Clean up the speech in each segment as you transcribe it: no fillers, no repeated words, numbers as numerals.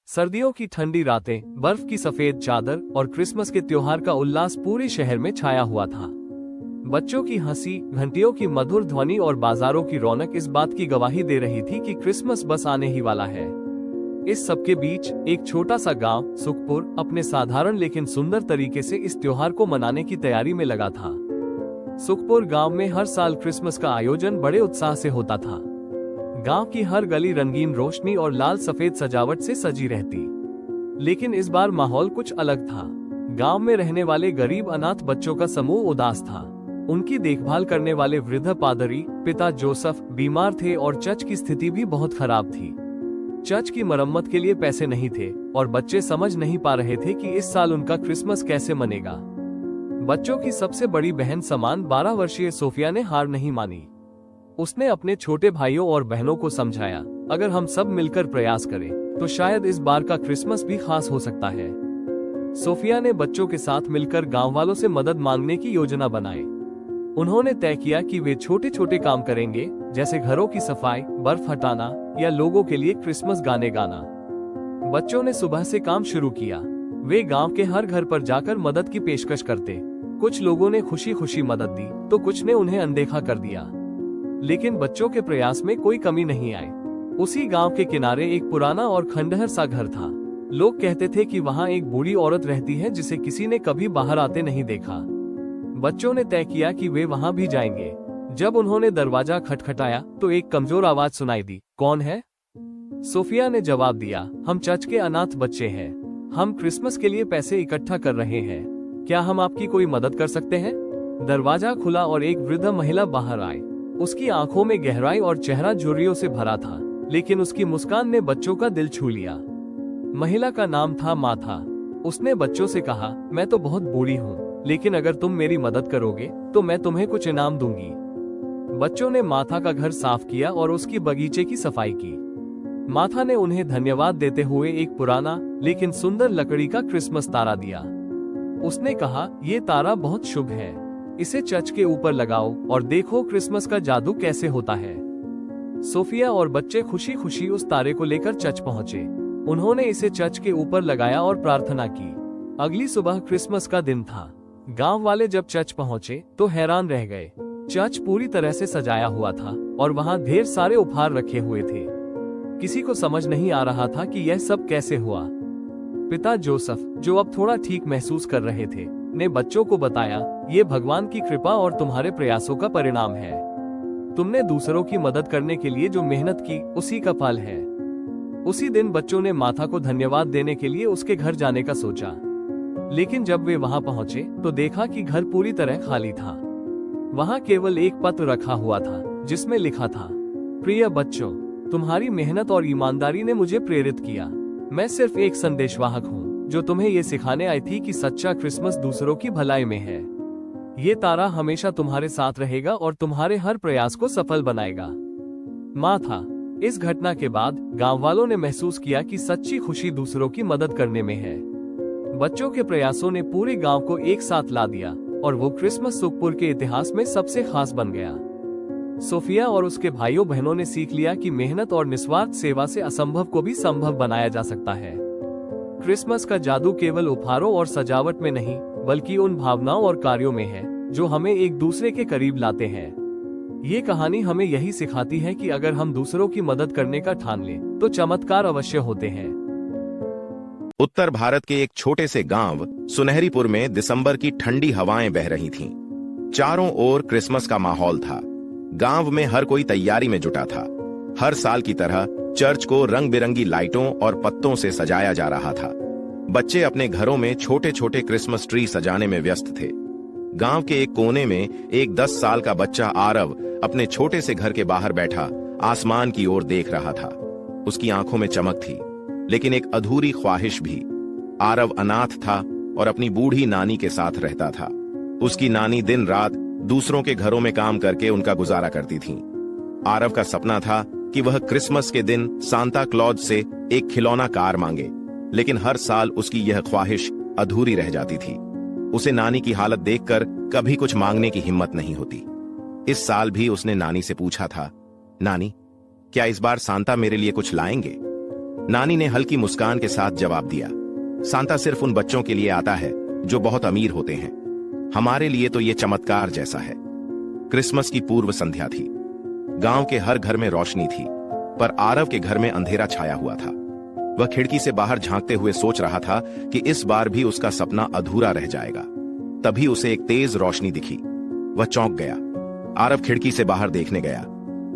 सर्दियों की ठंडी रातें, बर्फ की सफेद चादर और क्रिसमस के त्योहार का उल्लास पूरे शहर में छाया हुआ था। बच्चों की हंसी, घंटियों की मधुर ध्वनि और बाजारों की रौनक इस बात की गवाही दे रही थी कि क्रिसमस बस आने ही वाला है। इस सबके बीच एक छोटा सा गांव सुखपुर अपने साधारण लेकिन सुंदर तरीके से इस त्योहार को मनाने की तैयारी में लगा था। सुखपुर गांव में हर साल क्रिसमस का आयोजन बड़े उत्साह से होता था। गांव की हर गली रंगीन रोशनी और लाल सफेद सजावट से सजी रहती। लेकिन इस बार माहौल कुछ अलग था। गांव में रहने वाले गरीब अनाथ बच्चों का समूह उदास था। उनकी देखभाल करने वाले वृद्ध पादरी पिता जोसेफ बीमार थे और चर्च की स्थिति भी बहुत खराब थी। चर्च की मरम्मत के लिए पैसे नहीं थे और बच्चे समझ नहीं पा रहे थे कि इस साल उनका क्रिसमस कैसे मनेगा। बच्चों की सबसे बड़ी बहन समान 12 वर्षीय सोफिया ने हार नहीं मानी। उसने अपने छोटे भाइयों और बहनों को समझाया, अगर हम सब मिलकर प्रयास करें तो शायद इस बार का क्रिसमस भी खास हो सकता है। सोफिया ने बच्चों के साथ मिलकर गांव वालों से मदद मांगने की योजना बनाई। उन्होंने तय किया कि वे छोटे छोटे काम करेंगे, जैसे घरों की सफाई, बर्फ हटाना या लोगों के लिए क्रिसमस गाने गाना। बच्चों ने सुबह से काम शुरू किया। वे गांव के हर घर पर जाकर मदद की पेशकश करते। कुछ लोगों ने खुशी खुशी मदद दी तो कुछ ने उन्हें अनदेखा कर दिया। लेकिन बच्चों के प्रयास में कोई कमी नहीं आई। उसी गांव के किनारे एक पुराना और खंडहर सा घर था। लोग कहते थे कि वहां एक बूढ़ी औरत रहती है जिसे किसी ने कभी बाहर आते नहीं देखा। बच्चों ने तय किया कि वे वहां भी जाएंगे। जब उन्होंने दरवाजा खटखटाया तो एक कमजोर आवाज सुनाई दी, कौन है? सोफिया ने जवाब दिया, हम चर्च के अनाथ बच्चे हैं। हम क्रिसमस के लिए पैसे इकट्ठा कर रहे हैं। क्या हम आपकी कोई मदद कर सकते हैं? दरवाजा खुला और एक वृद्ध महिला बाहर आई। उसकी आंखों में गहराई और चेहरा झुर्रियों से भरा था, लेकिन उसकी मुस्कान ने बच्चों का दिल छू लिया। महिला का नाम था माथा। उसने बच्चों से कहा, मैं तो बहुत बूढ़ी हूँ, लेकिन अगर तुम मेरी मदद करोगे तो मैं तुम्हें कुछ इनाम दूंगी। बच्चों ने माथा का घर साफ किया और उसकी बगीचे की सफाई की। माथा ने उन्हें धन्यवाद देते हुए एक पुराना लेकिन सुंदर लकड़ी का क्रिसमस तारा दिया। उसने कहा, ये तारा बहुत शुभ है। इसे चर्च के ऊपर लगाओ और देखो क्रिसमस का जादू कैसे होता है। सोफिया और बच्चे खुशी खुशी उस तारे को लेकर चर्च पहुंचे। उन्होंने इसे चर्च के ऊपर लगाया और प्रार्थना की। अगली सुबह क्रिसमस का दिन था। गांव वाले जब चर्च पहुंचे तो हैरान रह गए। चर्च पूरी तरह से सजाया हुआ था और वहां ढेर सारे उपहार रखे हुए थे। किसी को समझ नहीं आ रहा था कि यह सब कैसे हुआ। पिता जोसेफ, जो अब थोड़ा ठीक महसूस कर रहे थे, ने बच्चों को बताया, ये भगवान की कृपा और तुम्हारे प्रयासों का परिणाम है। तुमने दूसरों की मदद करने के लिए जो मेहनत की, उसी का फल है। उसी दिन बच्चों ने माथा को धन्यवाद देने के लिए उसके घर जाने का सोचा। लेकिन जब वे वहां पहुंचे तो देखा कि घर पूरी तरह खाली था। वहां केवल एक पत्र रखा हुआ था जिसमें लिखा था, प्रिय बच्चों, तुम्हारी मेहनत और ईमानदारी ने मुझे प्रेरित किया। मैं सिर्फ एक संदेशवाहक हूँ जो तुम्हें ये सिखाने आई थी कि सच्चा क्रिसमस दूसरों की भलाई में है। ये तारा हमेशा तुम्हारे साथ रहेगा और तुम्हारे हर प्रयास को सफल बनाएगा। माथा। इस घटना के बाद गांव वालों ने महसूस किया कि सच्ची खुशी दूसरों की मदद करने में है। बच्चों के प्रयासों ने पूरे गांव को एक साथ ला दिया और वो क्रिसमस सुखपुर के इतिहास में सबसे खास बन गया। सोफिया और उसके भाइयों बहनों ने सीख लिया कि मेहनत और निस्वार्थ सेवा से असंभव को भी संभव बनाया जा सकता है। क्रिसमस का जादू केवल उपहारों और सजावट में नहीं, बल्कि उन भावनाओं और कार्यों में है जो हमें एक दूसरे के करीब लाते हैं। ये कहानी हमें यही सिखाती है कि अगर हम दूसरों की मदद करने का ठान लें, तो चमत्कार अवश्य होते हैं। उत्तर भारत के एक छोटे से गांव सुनहरीपुर में दिसंबर की ठंडी हवाएं बह रही थीं। चारों ओर क्रिसमस का माहौल था। गांव में हर कोई तैयारी में जुटा था। हर साल की तरह चर्च को रंग बिरंगी लाइटों और पत्तों से सजाया जा रहा था। बच्चे अपने घरों में छोटे छोटे क्रिसमस ट्री सजाने में व्यस्त थे। गांव के एक कोने में एक 10 साल का बच्चा आरव अपने छोटे से घर के बाहर बैठा आसमान की ओर देख रहा था। उसकी आंखों में चमक थी, लेकिन एक अधूरी ख्वाहिश भी। आरव अनाथ था और अपनी बूढ़ी नानी के साथ रहता था। उसकी नानी दिन रात दूसरों के घरों में काम करके उनका गुजारा करती थीं। आरव का सपना था कि वह क्रिसमस के दिन सांता क्लॉज से एक खिलौना कार मांगे, लेकिन हर साल उसकी यह ख्वाहिश अधूरी रह जाती थी। उसे नानी की हालत देखकर कभी कुछ मांगने की हिम्मत नहीं होती। इस साल भी उसने नानी से पूछा था, नानी, क्या इस बार सांता मेरे लिए कुछ लाएंगे? नानी ने हल्की मुस्कान के साथ जवाब दिया, सांता सिर्फ उन बच्चों के लिए आता है जो बहुत अमीर होते हैं। हमारे लिए तो ये चमत्कार जैसा है। क्रिसमस की पूर्व संध्या थी। गांव के हर घर में रोशनी थी, पर आरव के घर में अंधेरा छाया हुआ था। वह खिड़की से बाहर झांकते हुए सोच रहा था कि इस बार भी उसका सपना अधूरा रह जाएगा। तभी उसे एक तेज रोशनी दिखी। वह चौंक गया। आरव खिड़की से बाहर देखने गया।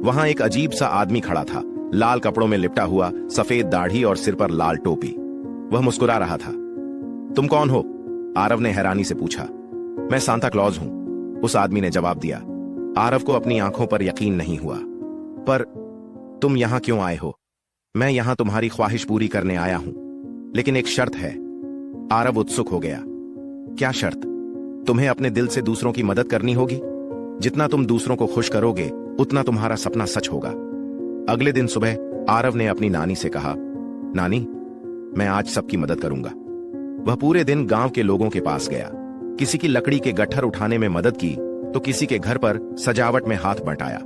वहां एक अजीब सा आदमी खड़ा था, लाल कपड़ों में लिपटा हुआ, सफेद दाढ़ी और सिर पर लाल टोपी। वह मुस्कुरा रहा था। तुम कौन हो? आरव ने हैरानी से पूछा। मैं सांता क्लॉज हूं, उस आदमी ने जवाब दिया। आरव को अपनी आंखों पर यकीन नहीं हुआ। पर तुम यहां क्यों आए हो? मैं यहां तुम्हारी ख्वाहिश पूरी करने आया हूं, लेकिन एक शर्त है। आरव उत्सुक हो गया। क्या शर्त? तुम्हें अपने दिल से दूसरों की मदद करनी होगी। जितना तुम दूसरों को खुश करोगे, उतना तुम्हारा सपना सच होगा। अगले दिन सुबह आरव ने अपनी नानी से कहा, नानी, मैं आज सबकी मदद करूंगा। वह पूरे दिन गांव के लोगों के पास गया। किसी की लकड़ी के गट्ठर उठाने में मदद की, तो किसी के घर पर सजावट में हाथ बंटाया।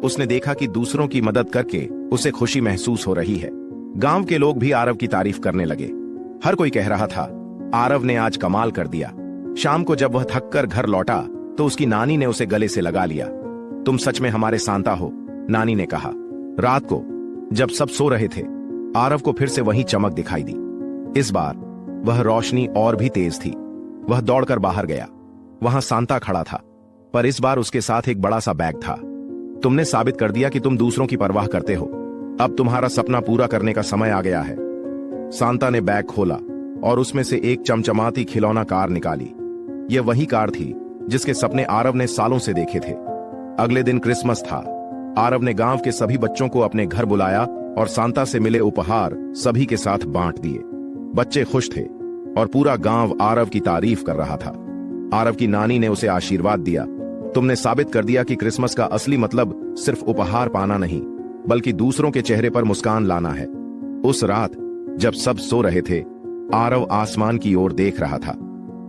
उसने देखा कि दूसरों की मदद करके उसे खुशी महसूस हो रही है। गांव के लोग भी आरव की तारीफ करने लगे। हर कोई कह रहा था, आरव ने आज कमाल कर दिया। शाम को जब वह थककर घर लौटा, तो उसकी नानी ने उसे गले से लगा लिया। तुम सच में हमारे सांता हो, नानी ने कहा। रात को जब सब सो रहे थे, आरव को फिर से वही चमक दिखाई दी। इस बार वह रोशनी और भी तेज थी। वह दौड़कर बाहर गया। वहां सांता खड़ा था, पर इस बार उसके साथ एक बड़ा सा बैग था। तुमने साबित कर दिया कि तुम दूसरों की परवाह करते हो। अब तुम्हारा सपना पूरा करने का समय आ गया है। सांता ने बैग खोला और उसमें से एक चमचमाती खिलौना कार निकाली। यह वही कार थी जिसके सपने आरव ने सालों से देखे थे। अगले दिन क्रिसमस था। आरव ने गांव के सभी बच्चों को अपने घर बुलाया और सांता से मिले उपहार सभी के साथ बांट दिए। बच्चे खुश थे और पूरा गांव आरव की तारीफ कर रहा था। आरव की नानी ने उसे आशीर्वाद दिया, तुमने साबित कर दिया कि क्रिसमस का असली मतलब सिर्फ उपहार पाना नहीं, बल्कि दूसरों के चेहरे पर मुस्कान लाना है। उस रात जब सब सो रहे थे, आरव आसमान की ओर देख रहा था।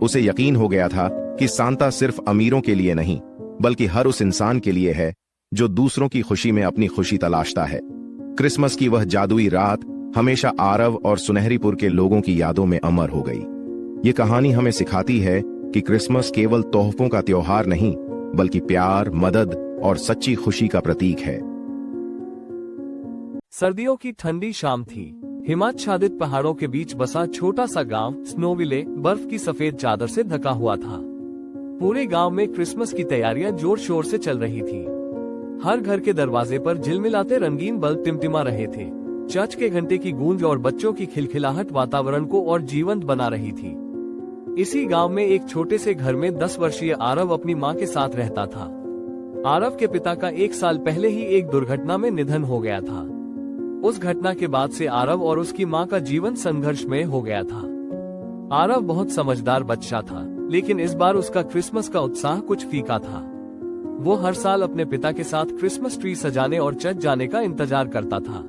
उसे यकीन हो गया था कि सांता सिर्फ अमीरों के लिए नहीं, बल्कि हर उस इंसान के लिए है जो दूसरों की खुशी में अपनी खुशी तलाशता है। क्रिसमस की वह जादुई रात हमेशा आरव और सुनहरीपुर के लोगों की यादों में अमर हो गई। ये कहानी हमें सिखाती है कि क्रिसमस केवल तोहफों का त्योहार नहीं, बल्कि प्यार, मदद और सच्ची खुशी का प्रतीक है। सर्दियों की ठंडी शाम थी। हिमाच्छादित पहाड़ों के बीच बसा छोटा सा गांव स्नोविले बर्फ की सफेद चादर से ढका हुआ था। पूरे गांव में क्रिसमस की तैयारियां जोर शोर से चल रही थी। हर घर के दरवाजे पर झिलमिलाते रंगीन बल्ब टिमटिमा रहे थे। चर्च के घंटे की गूंज और बच्चों की खिलखिलाहट वातावरण को और जीवंत बना रही थी। इसी गांव में एक छोटे से घर में 10 वर्षीय आरव अपनी मां के साथ रहता था। आरव के पिता का 1 साल पहले ही एक दुर्घटना में निधन हो गया था। उस घटना के बाद से आरव और उसकी मां का जीवन संघर्षमय हो गया था। आरव बहुत समझदार बच्चा था, लेकिन इस बार उसका क्रिसमस का उत्साह कुछ फीका था। वो हर साल अपने पिता के साथ क्रिसमस ट्री सजाने और चर्च जाने का इंतजार करता था।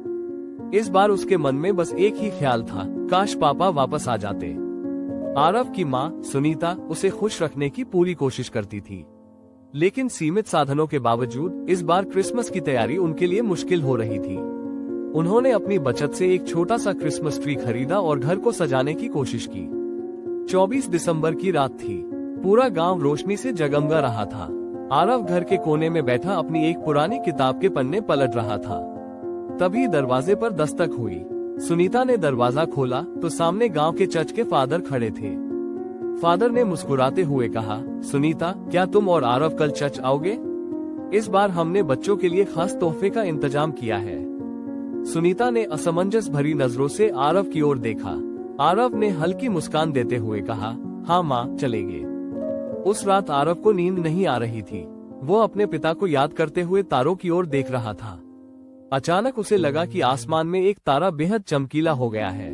इस बार उसके मन में बस एक ही ख्याल था, काश पापा वापस आ जाते। आरव की माँ सुनीता उसे खुश रखने की पूरी कोशिश करती थी, लेकिन सीमित साधनों के बावजूद इस बार क्रिसमस की तैयारी उनके लिए मुश्किल हो रही थी। उन्होंने अपनी बचत से एक छोटा सा क्रिसमस ट्री खरीदा और घर को सजाने की कोशिश की। 24 दिसंबर की रात थी। पूरा गांव रोशनी से जगमगा रहा था। आरव घर के कोने में बैठा अपनी एक पुरानी किताब के पन्ने पलट रहा था। तभी दरवाजे पर दस्तक हुई। सुनीता ने दरवाजा खोला तो सामने गांव के चर्च के फादर खड़े थे। फादर ने मुस्कुराते हुए कहा, सुनीता, क्या तुम और आरव कल चर्च आओगे? इस बार हमने बच्चों के लिए खास तोहफे का इंतजाम किया है। सुनीता ने असमंजस भरी नजरों से आरव की ओर देखा। आरव ने हल्की मुस्कान देते हुए कहा, हाँ माँ, चलेंगे। उस रात आरव को नींद नहीं आ रही थी। वो अपने पिता को याद करते हुए तारों की ओर देख रहा था। अचानक उसे लगा कि आसमान में एक तारा बेहद चमकीला हो गया है।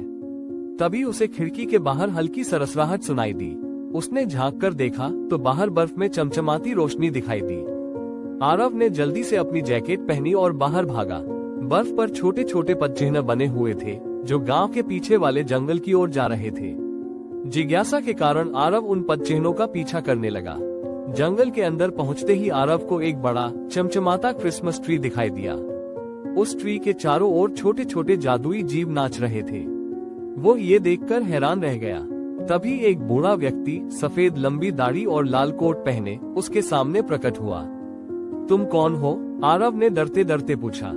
तभी उसे खिड़की के बाहर हल्की सरसराहट सुनाई दी। उसने झांक कर देखा तो बाहर बर्फ में चमचमाती रोशनी दिखाई दी। आरव ने जल्दी से अपनी जैकेट पहनी और बाहर भागा। बर्फ पर छोटे छोटे पदचिह्न बने हुए थे जो गांव के पीछे वाले जंगल की ओर जा रहे थे। जिज्ञासा के कारण आरव उन पदचिह्नों का पीछा करने लगा। जंगल के अंदर पहुंचते ही आरव को एक बड़ा चमचमाता क्रिसमस ट्री दिखाई दिया। उस ट्री के चारों ओर छोटे छोटे जादुई जीव नाच रहे थे। वो ये देखकर हैरान रह गया। तभी एक बूढ़ा व्यक्ति सफेद लंबी दाढ़ी और लाल कोट पहने उसके सामने प्रकट हुआ। तुम कौन हो? आरव ने डरते डरते पूछा।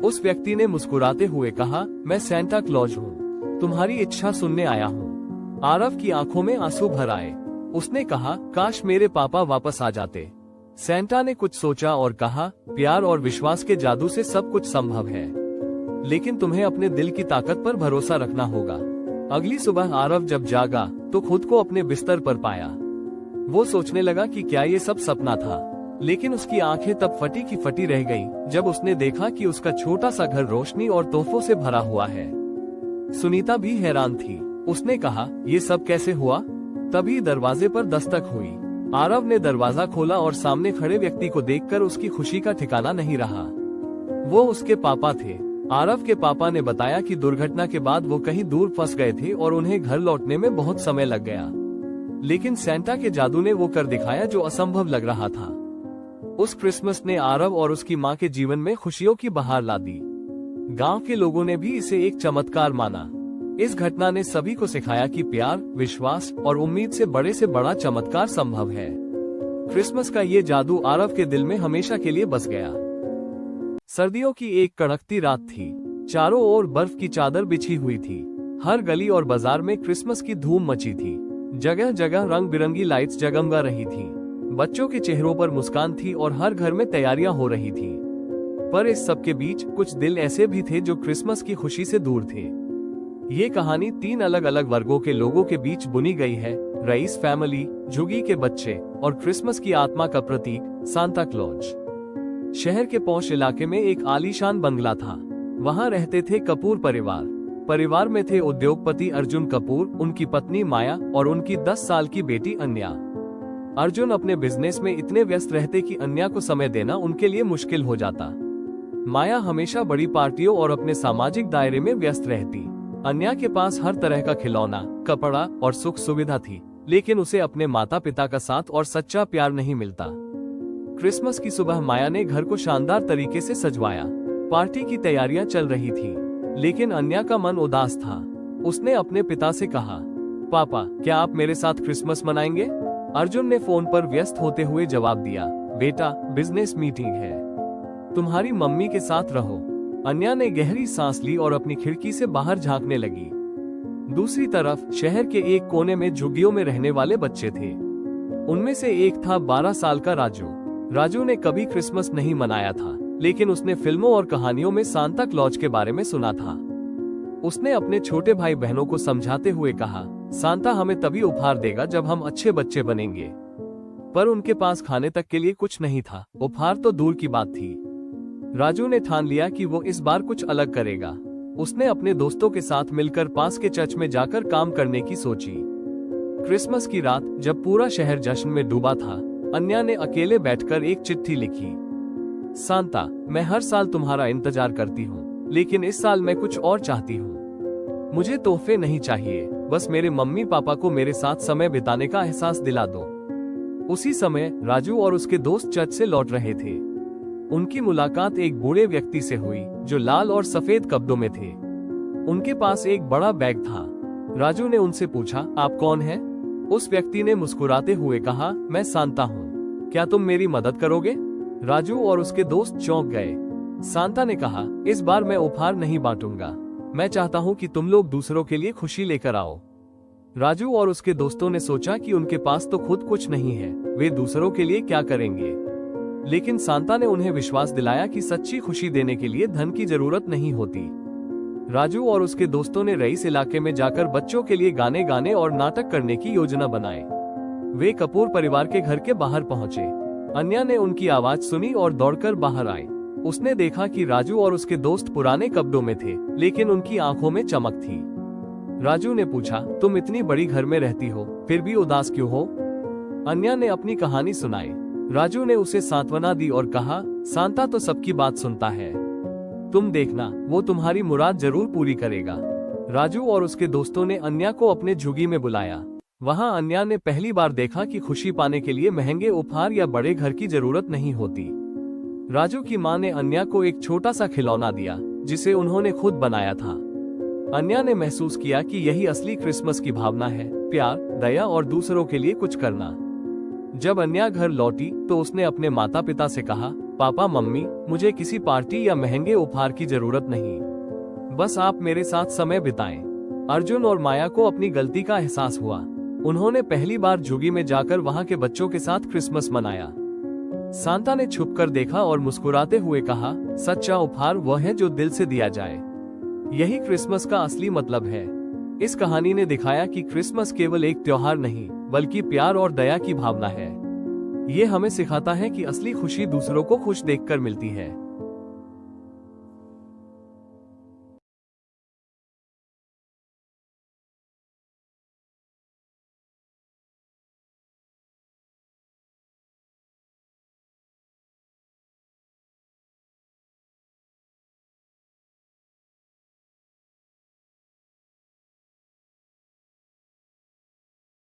उस व्यक्ति ने मुस्कुराते हुए कहा, मैं सेंटा क्लॉज हूँ, तुम्हारी इच्छा सुनने आया हूँ। आरव की आंखों में आंसू भर आए। उसने कहा, काश मेरे पापा वापस आ जाते। सेंटा ने कुछ सोचा और कहा, प्यार और विश्वास के जादू से सब कुछ संभव है, लेकिन तुम्हें अपने दिल की ताकत पर भरोसा रखना होगा। अगली सुबह आरव जब जागा तो खुद को अपने बिस्तर पर पाया। वो सोचने लगा कि क्या ये सब सपना था, लेकिन उसकी आंखें तब फटी की फटी रह गईं जब उसने देखा कि उसका छोटा सा घर रोशनी और तोहफों से भरा हुआ है। सुनीता भी हैरान थी। उसने कहा, ये सब कैसे हुआ? तभी दरवाजे पर दस्तक हुई। आरव ने दरवाजा खोला और सामने खड़े व्यक्ति को देखकर उसकी खुशी का ठिकाना नहीं रहा। वो उसके पापा थे। आरव के पापा ने बताया कि दुर्घटना के बाद वो कहीं दूर फंस गए थे और उन्हें घर लौटने में बहुत समय लग गया, लेकिन सेंटा के जादू ने वो कर दिखाया जो असंभव लग रहा था। उस क्रिसमस ने आरव और उसकी माँ के जीवन में खुशियों की बहार ला दी। गांव के लोगों ने भी इसे एक चमत्कार माना। इस घटना ने सभी को सिखाया कि प्यार, विश्वास और उम्मीद से बड़ा चमत्कार संभव है। क्रिसमस का ये जादू आरव के दिल में हमेशा के लिए बस गया। सर्दियों की एक कड़कती रात थी। चारों ओर बर्फ की चादर बिछी हुई थी। हर गली और बाजार में क्रिसमस की धूम मची थी। जगह जगह रंग बिरंगी लाइट्स जगमगा रही थी। बच्चों के चेहरों पर मुस्कान थी और हर घर में तैयारियां हो रही थी। पर इस सब के बीच कुछ दिल ऐसे भी थे जो क्रिसमस की खुशी से दूर थे। ये कहानी 3 अलग अलग वर्गों के लोगों के बीच बुनी गई है: रईस फैमिली, झुग्गी के बच्चे और क्रिसमस की आत्मा का प्रतीक सांता क्लॉज। शहर के पॉश इलाके में एक आलीशान बंगला था। वहाँ रहते थे कपूर परिवार। परिवार में थे उद्योगपति अर्जुन कपूर, उनकी पत्नी माया और उनकी 10 साल की बेटी अन्या। अर्जुन अपने बिजनेस में इतने व्यस्त रहते कि अन्या को समय देना उनके लिए मुश्किल हो जाता। माया हमेशा बड़ी पार्टियों और अपने सामाजिक दायरे में व्यस्त रहती। अन्या के पास हर तरह का खिलौना, कपड़ा और सुख सुविधा थी, लेकिन उसे अपने माता पिता का साथ और सच्चा प्यार नहीं मिलता। क्रिसमस की सुबह माया ने घर को शानदार तरीके से सजवाया। पार्टी की तैयारियां चल रही थी, लेकिन अन्या का मन उदास था। उसने अपने पिता से कहा, पापा, क्या आप मेरे साथ क्रिसमस मनाएंगे? अर्जुन ने फोन पर व्यस्त होते हुए जवाब दिया, बेटा, बिजनेस मीटिंग है, तुम्हारी मम्मी के साथ रहो। अन्या ने गहरी सांस ली और अपनी खिड़की से बाहर झांकने लगी। दूसरी तरफ शहर के एक कोने में झुग्गियों में रहने वाले बच्चे थे। उनमें से एक था 12 साल का राजू। राजू ने कभी क्रिसमस नहीं मनाया था, लेकिन उसने फिल्मों और कहानियों में सांता क्लॉज के बारे में सुना था। उसने अपने छोटे भाई बहनों को समझाते हुए कहा, सांता हमें तभी उपहार देगा जब हम अच्छे बच्चे बनेंगे। पर उनके पास खाने तक के लिए कुछ नहीं था। उपहार तो दूर की बात थी। राजू ने ठान लिया कि वो इस बार कुछ अलग करेगा। उसने अपने दोस्तों के साथ मिलकर पास के चर्च में जाकर काम करने की सोची। क्रिसमस की रात जब पूरा शहर जश्न में डूबा था, अन्या ने अकेले बैठकर एक चिट्ठी लिखी। सांता, मैं हर साल तुम्हारा इंतजार करती हूँ, लेकिन इस साल मैं कुछ और चाहती हूँ। मुझे तोहफे नहीं चाहिए, बस मेरे मम्मी पापा को मेरे साथ समय बिताने का एहसास दिला दो। उसी समय राजू और उसके दोस्त चर्च से लौट रहे थे। उनकी मुलाकात एक बूढ़े व्यक्ति से हुई जो लाल और सफेद कपड़ों में थे। उनके पास एक बड़ा बैग था। राजू ने उनसे पूछा, आप कौन हैं? उस व्यक्ति ने मुस्कुराते हुए कहा, मैं सांता हूँ, क्या तुम मेरी मदद करोगे? राजू और उसके दोस्त चौंक गए। सांता ने कहा, इस बार मैं उपहार नहीं बांटूंगा, मैं चाहता हूँ कि तुम लोग दूसरों के लिए खुशी लेकर आओ। राजू और उसके दोस्तों ने सोचा कि उनके पास तो खुद कुछ नहीं है, वे दूसरों के लिए क्या करेंगे। लेकिन सांता ने उन्हें विश्वास दिलाया कि सच्ची खुशी देने के लिए धन की जरूरत नहीं होती। राजू और उसके दोस्तों ने रईस इलाके में जाकर बच्चों के लिए गाने गाने और नाटक करने की योजना बनाई। वे कपूर परिवार के घर के बाहर पहुंचे। अन्या ने उनकी आवाज सुनी और दौड़कर बाहर आई। उसने देखा कि राजू और उसके दोस्त पुराने कपड़ों में थे, लेकिन उनकी आंखों में चमक थी। राजू ने पूछा, तुम इतनी बड़ी घर में रहती हो, फिर भी उदास क्यों हो? अन्या ने अपनी कहानी सुनाई। राजू ने उसे सांत्वना दी और कहा, सांता तो सबकी बात सुनता है, तुम देखना, वो तुम्हारी मुराद जरूर पूरी करेगा। राजू और उसके दोस्तों ने अन्या को अपने झुग्गी में बुलाया। वहां अन्या ने पहली बार देखा कि खुशी पाने के लिए महंगे उपहार या बड़े घर की जरूरत नहीं होती। राजू की मां ने अन्या को एक छोटा सा खिलौना दिया जिसे उन्होंने खुद बनाया था। अन्या ने महसूस किया कि यही असली क्रिसमस की भावना है, प्यार, दया और दूसरों के लिए कुछ करना। जब अन्या घर लौटी तो उसने अपने माता पिता से कहा, पापा मम्मी, मुझे किसी पार्टी या महंगे उपहार की जरूरत नहीं, बस आप मेरे साथ समय बिताएं। अर्जुन और माया को अपनी गलती का एहसास हुआ। उन्होंने पहली बार झुग्गी में जाकर वहां के बच्चों के साथ क्रिसमस मनाया। सांता ने छुपकर देखा और मुस्कुराते हुए कहा, सच्चा उपहार वह है जो दिल से दिया जाए। यही क्रिसमस का असली मतलब है। इस कहानी ने दिखाया कि क्रिसमस केवल एक त्योहार नहीं, बल्कि प्यार और दया की भावना है। ये हमें सिखाता है कि असली खुशी दूसरों को खुश देखकर मिलती है।